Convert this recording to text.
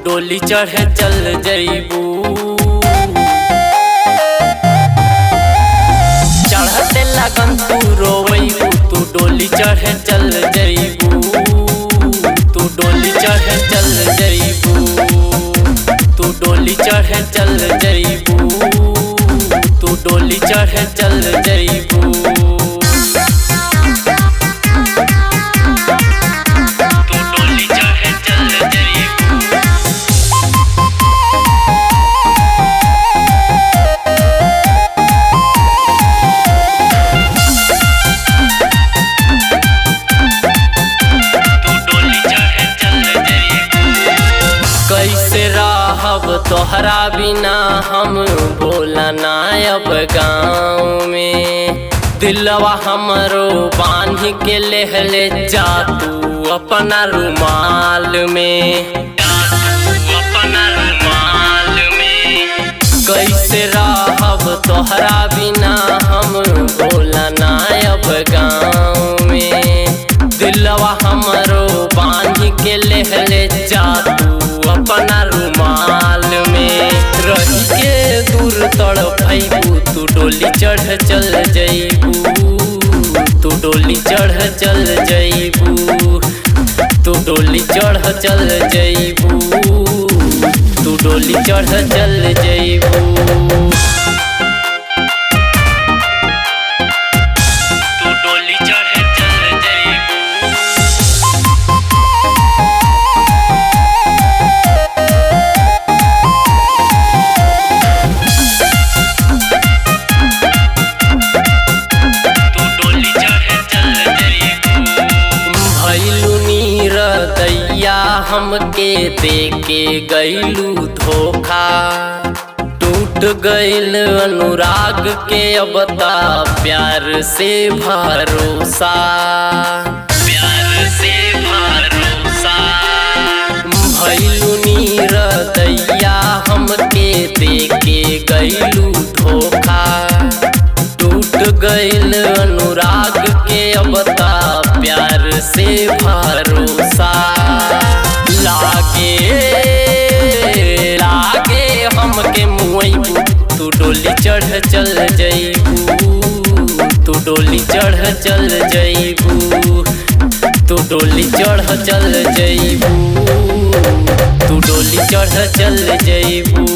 डोली चढ़े चल जइबू। चढ़ते लगन तू रोवैबू, तू डोली चढ़े चल जइबू। तू डोली चढ़े चल जइबू, तू डोली चढ़े चल जइबू, तू डोली चढ़े चल जइबू। कैसे रहब तोहरा बिना हम बोला ना अब गाँव में। दिलवा हमरो बांध के लेहले जा तू अपना रुमाल में। अपना रुमाल में कैसे रहब तोहरा बिना हम बोला ना अब गाँव में। दिलवा हमरो बांध के लेहले जा तू अपना रुमाल में। रही के दूर तड़पैबू, तू डोली चढ़ चल जइबू। तू डोली चढ़ चल जइबू, तू डोली चढ़ चल जइबू, तू डोली चढ़ चल जइबू। हमके देके गइलू धोखा, टूट गइल अनुराग के अब ता प्यार से भरोसा। प्यार से भरोसा भइलू नीरदैया, हमके देके गइलू धोखा। टूट गइल अनुराग के अब ता प्यार से भरोसा। लागे हमके मुइबू, तू डोली चढ़ चल जइबू। तू डोली चढ़ चल जइबू, तू डोली चढ़ चल जइबू, तू डोली चढ़ चल जइबू।